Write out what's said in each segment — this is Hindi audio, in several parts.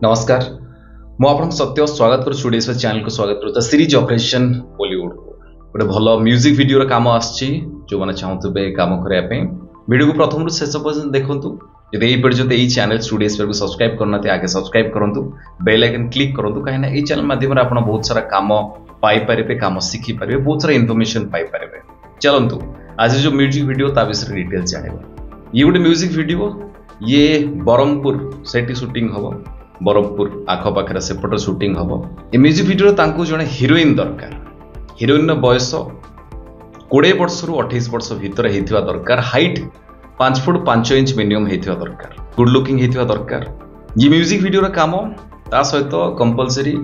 नमस्कार मु आपन सत्य स्वागत कर स्टूडियो चैनल को स्वागत करता सीरीज ऑपरेशन बॉलीवुड को गोटे भल म्यूजिक वीडियो काम आछि जो माने चाहतबे काम करिया पे वीडियो को प्रथम रु शेष पर्यंत देखंतु यदि एई पर्यंत एई चैनल स्टूडियोस पर सब्सक्राइब करनाते आगे सब्सक्राइब करंतु बेल आइकन क्लिक करंतु काहे ना एई चैनल माध्यम रे आपण बहुत सारा काम पाई परिबे काम सिखि परिबे बहुत सारा इन्फॉर्मेशन पाई परिबे चलंतु आज जो म्यूजिक वीडियो ता विषय डिटेल जानिबा ये गोटे म्यूजिक वीडियो ये बरमपुर सेठी शूटिंग हबो बरमपुर आखपाखे सेपट शूटिंग हम ये म्यूजिक वीडियो तांको जने हिरोइन दरकार हिरोइन बयस 20 वर्ष रु 28 वर्ष भितर हेतिवा दरकार हाइट 5 फुट 5 इंच मिनिमम हेतिवा दरकार गुड लुकिंग हेतिवा दरकार ये म्यूजिक वीडियो रा काम ता सहित कंपलसरी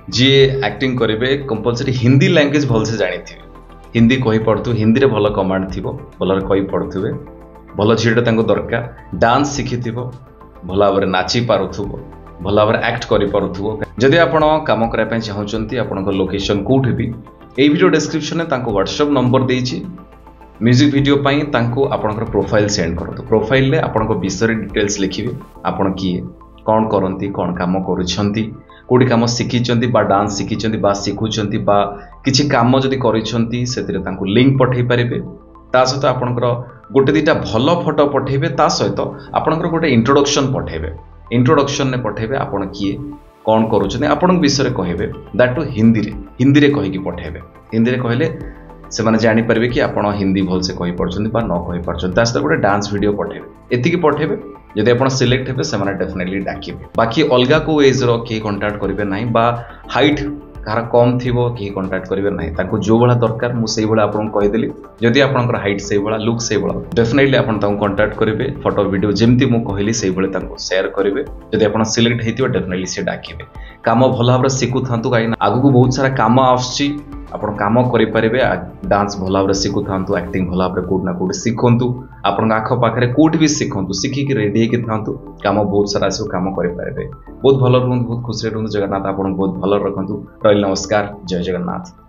जी एक्टिंग करेंगे कंपलसरी हिंदी लैंग्वेज भल से जानी थी हिंदी कही पड़थु हिंदी रे भल कमांड थिबो भल कही पड़थुबे भल झीटा तांको दरकार डांस शिखिथिबो भल भाव नाची पारुथुबो भल भाव एक्ट करि पारुथुबो जदि आपण काम करै पय चाहउचंती आपनक लोकेशन कोठी भी ए वीडियो डिस्क्रिप्शन में तांको व्हाट्सएप नंबर देइछि म्यूजिक वीडियो पय तांको आपनकर प्रोफाइल सेंड करतो प्रोफाइल ले आपनक विषय डिटेल्स लिखिबे आपण किए कोन करंती कोन काम करूछंती कोडी काम शिखिचंती बा डांस शिखिचंती बा शिखुचंती बा किछि काम जदि करिसंती सेतिरे तांको लिंक पठेइ परिबे ता सहित आपनकर गोटे दिटा भल फोटो पठेबे ता सहित आपनकर गोटे इंट्रोडक्शन पठेबे इंट्रोडक्शन ने पठेबे आपण किए कोन करूछने आपण विषय कहबे दैट टू हिंदी रे कहि कि पठेबे हिंदी रे कहले से माने जानि परबे कि आपण हिंदी भल से कहि परछन बा न कहि परछन तास गोटे डांस वीडियो पठेबे एति कि पठेबे यदि आपण सिलेक्ट हेबे से माने डेफिनेटली डाकिबे बाकी अलगा को एज रो के कांटेक्ट करिवे नाही बा हाइट कार कम थी कि कंटाक्ट करेंगे ना जो भाया दरकार मुझे आपको कहीदेली जदि आपंकर हाइट से भाया लुक से भाया डेफिनेटली आप कंटाक्ट करेंगे फोटो वीडियो जमती मुझे कहली से सेयार करेंगे जदि आप सिलेक्ट होती डेफिनेटली से डाके काम भल भाव शिखु था कहीं आगू बहुत सारा काम आसची आपण काम करें डांस भल भाव शिखु था एक्टिंग भल भाव कौट ना कौट शिखु आपण आखपाखे कौट भी शिखु शिखिक रेडी था काम बहुत सारा सब काम करें बहुत भल रुहतु बहुत खुशी रुहतु जगन्नाथ आपको बहुत भल रखु रही नमस्कार जय जगन्नाथ।